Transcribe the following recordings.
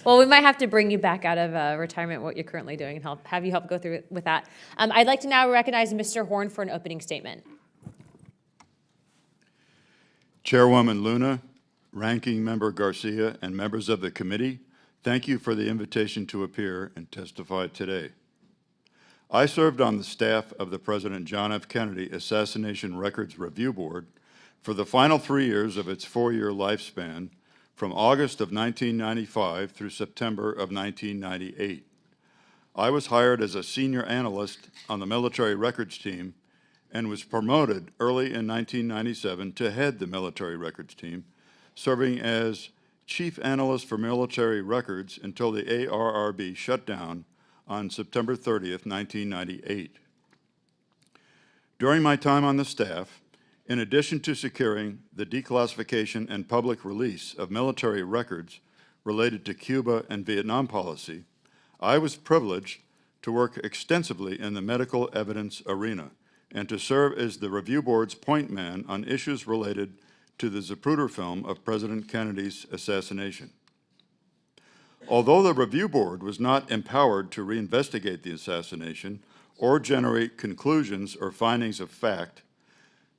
Well, we might have to bring you back out of retirement, what you're currently doing, and have you help go through with that. I'd like to now recognize Mr. Horne for an opening statement. Chairwoman Luna, Ranking Member Garcia, and members of the committee, thank you for the invitation to appear and testify today. I served on the staff of the President John F. Kennedy Assassination Records Review Board for the final 3 years of its 4-year lifespan, from August of 1995 through September of 1998. I was hired as a senior analyst on the military records team and was promoted early in 1997 to head the military records team, serving as chief analyst for military records until the ARRB shut down on September 30th, 1998. During my time on the staff, in addition to securing the declassification and public release of military records related to Cuba and Vietnam policy, I was privileged to work extensively in the medical evidence arena and to serve as the review board's point man on issues related to the Zapruder film of President Kennedy's assassination. Although the review board was not empowered to reinvestigate the assassination or generate conclusions or findings of fact,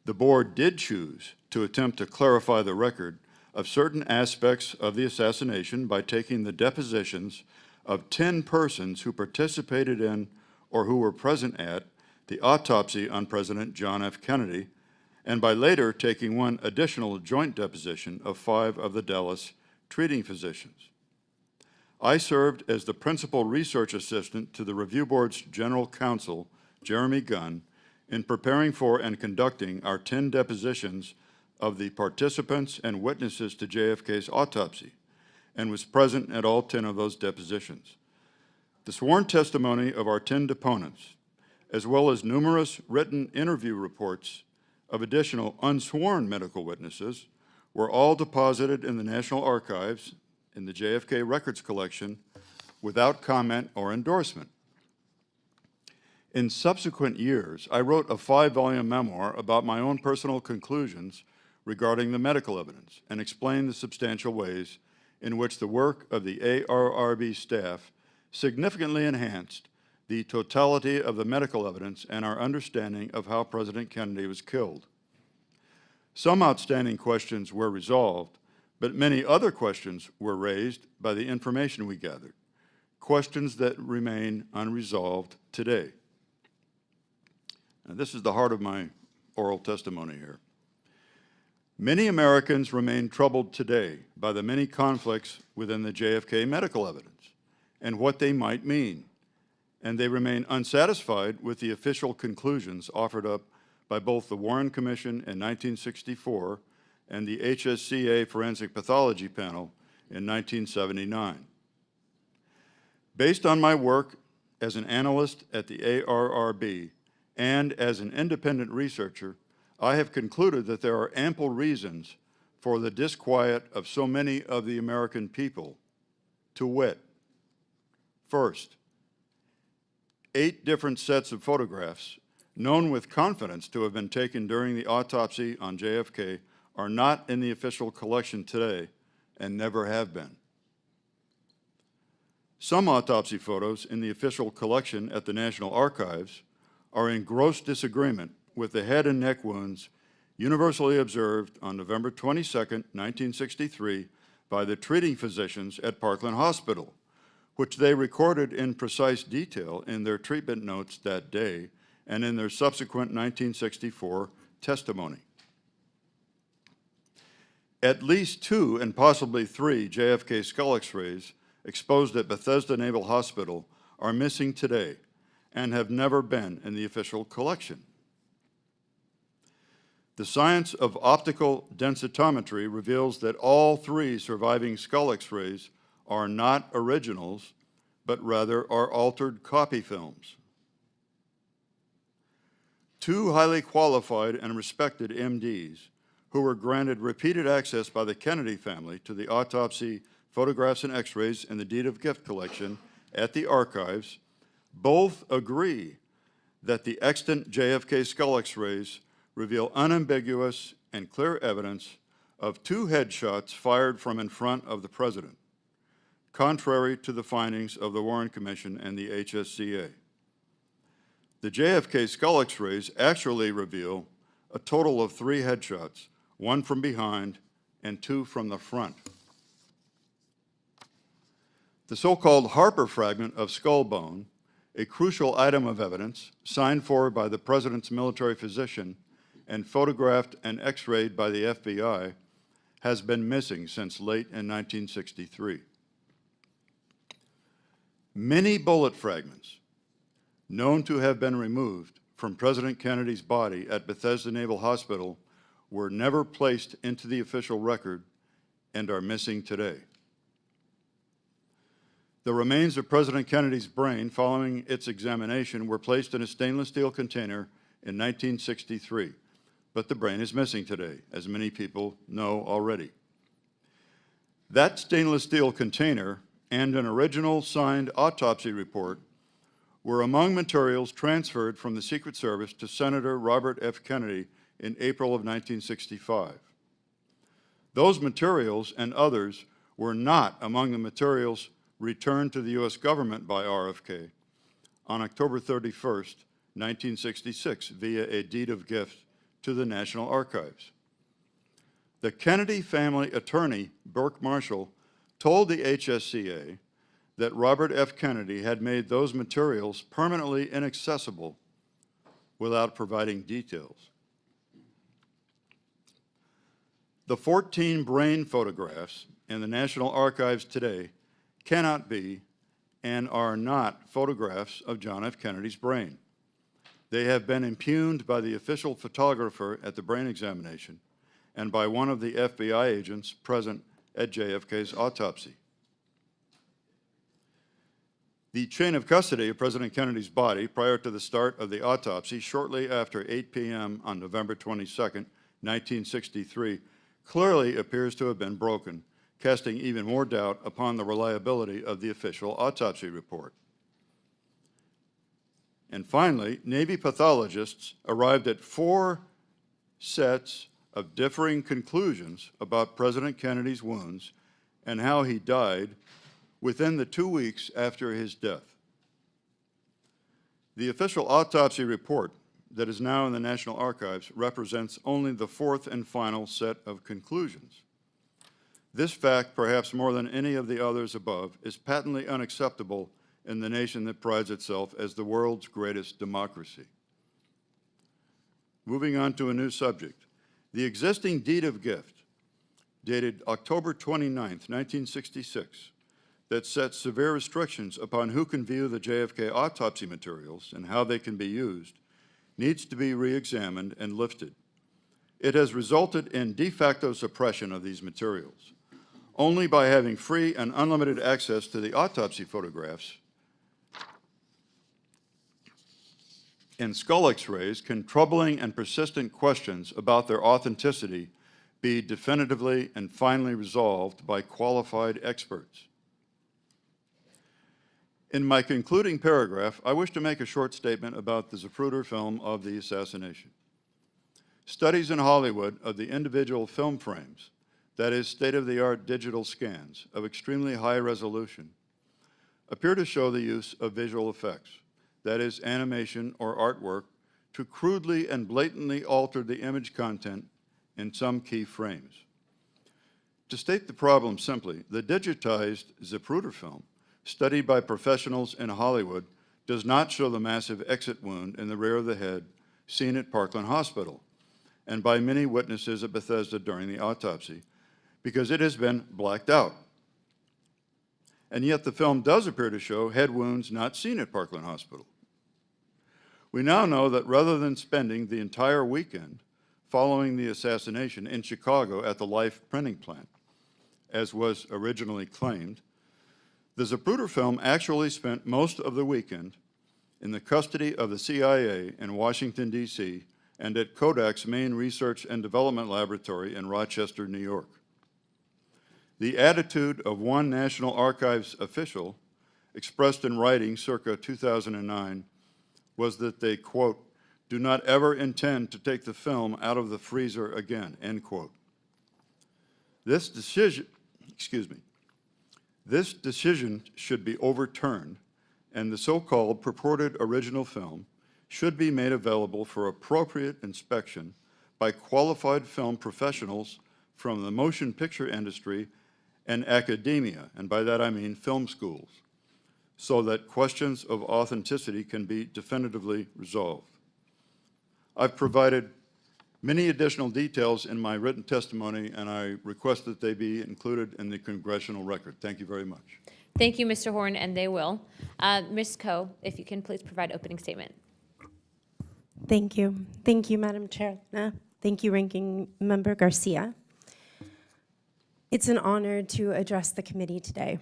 the board did choose to attempt to clarify the record of certain aspects of the assassination by taking the depositions of 10 persons who participated in or who were present at the autopsy on President John F. Kennedy, and by later taking one additional joint deposition of 5 of the Dallas treating physicians. I served as the principal research assistant to the review board's general counsel, Jeremy Gunn, in preparing for and conducting our 10 depositions of the participants and witnesses to JFK's autopsy, and was present at all 10 of those depositions. The sworn testimony of our 10 deponents, as well as numerous written interview reports of additional unsworn medical witnesses, were all deposited in the National Archives in the JFK Records Collection without comment or endorsement. In subsequent years, I wrote a 5-volume memoir about my own personal conclusions regarding the medical evidence and explained the substantial ways in which the work of the ARRB staff significantly enhanced the totality of the medical evidence and our understanding of how President Kennedy was killed. Some outstanding questions were resolved, but many other questions were raised by the information we gathered, questions that remain unresolved today. Now, this is the heart of my oral testimony here. Many Americans remain troubled today by the many conflicts within the JFK medical evidence and what they might mean, and they remain unsatisfied with the official conclusions offered up by both the Warren Commission in 1964 and the HSCA Forensic Pathology Panel in 1979. Based on my work as an analyst at the ARRB and as an independent researcher, I have concluded that there are ample reasons for the disquiet of so many of the American people, to wit, first, 8 different sets of photographs known with confidence to have been taken during the autopsy on JFK are not in the official collection today and never have been. Some autopsy photos in the official collection at the National Archives are in gross disagreement with the head and neck wounds universally observed on November 22, 1963 by the treating physicians at Parkland Hospital, which they recorded in precise detail in their treatment notes that day and in their subsequent 1964 testimony. At least 2 and possibly 3 JFK skull x-rays exposed at Bethesda Naval Hospital are missing today and have never been in the official collection. The science of optical densitometry reveals that all 3 surviving skull x-rays are not originals, but rather are altered copy films. 2 highly qualified and respected MDs who were granted repeated access by the Kennedy family to the autopsy photographs and x-rays in the deed of gift collection at the archives both agree that the extant JFK skull x-rays reveal unambiguous and clear evidence of 2 headshots fired from in front of the president. contrary to the findings of the Warren Commission and the HSCA. The JFK skull x-rays actually reveal a total of 3 headshots, 1 from behind and 2 from the front. The so-called Harper fragment of skull bone, a crucial item of evidence signed for by the President's military physician and photographed and x-rayed by the FBI, has been missing since late in 1963. Many bullet fragments known to have been removed from President Kennedy's body at Bethesda Naval Hospital were never placed into the official record and are missing today. The remains of President Kennedy's brain following its examination were placed in a stainless steel container in 1963, but the brain is missing today, as many people know already. That stainless steel container and an original signed autopsy report were among materials transferred from the Secret Service to Senator Robert F. Kennedy in April of 1965. Those materials and others were not among the materials returned to the U.S. government by RFK on October 31st, 1966, via a deed of gift to the National Archives. The Kennedy family attorney, Burke Marshall, told the HSCA that Robert F. Kennedy had made those materials permanently inaccessible without providing details. The 14 brain photographs in the National Archives today cannot be and are not photographs of John F. Kennedy's brain. They have been impugned by the official photographer at the brain examination and by one of the FBI agents present at JFK's autopsy. The chain of custody of President Kennedy's body prior to the start of the autopsy, shortly after 8 p.m. on November 22, 1963, clearly appears to have been broken, casting even more doubt upon the reliability of the official autopsy report. And finally, Navy pathologists arrived at 4 sets of differing conclusions about President Kennedy's wounds and how he died within the 2 weeks after his death. The official autopsy report that is now in the National Archives represents only the 4th and final set of conclusions. This fact, perhaps more than any of the others above, is patently unacceptable in the nation that prides itself as the world's greatest democracy. Moving on to a new subject. The existing deed of gift, dated October 29, 1966, that sets severe restrictions upon who can view the JFK autopsy materials and how they can be used, needs to be re-examined and lifted. It has resulted in de facto suppression of these materials. Only by having free and unlimited access to the autopsy photographs and skull x-rays can troubling and persistent questions about their authenticity be definitively and finally resolved by qualified experts. In my concluding paragraph, I wish to make a short statement about the Zapruder film of the assassination. Studies in Hollywood of the individual film frames, that is, state-of-the-art digital scans of extremely high resolution, appear to show the use of visual effects, that is, animation or artwork, to crudely and blatantly alter the image content in some key frames. To state the problem simply, the digitized Zapruder film, studied by professionals in Hollywood, does not show the massive exit wound in the rear of the head seen at Parkland Hospital and by many witnesses at Bethesda during the autopsy, because it has been blacked out. And yet the film does appear to show head wounds not seen at Parkland Hospital. We now know that rather than spending the entire weekend following the assassination in Chicago at the Life printing plant, as was originally claimed, the Zapruder film actually spent most of the weekend in the custody of the CIA in Washington, D.C., and at Kodak's main research and development laboratory in Rochester, New York. The attitude of one National Archives official, expressed in writing circa 2009, was that they, quote, do not ever intend to take the film out of the freezer again, end quote. This decision This decision should be overturned, and the so-called purported original film should be made available for appropriate inspection by qualified film professionals from the motion picture industry and academia, and by that I mean film schools, so that questions of authenticity can be definitively resolved. I've provided many additional details in my written testimony, and I request that they be included in the congressional record. Thank you very much. Thank you, Mr. Horne, and they will. Ms. Coe, if you can please provide opening statement. Thank you. Thank you, Madam Chair. Thank you, Ranking Member Garcia. It's an honor to address the committee today.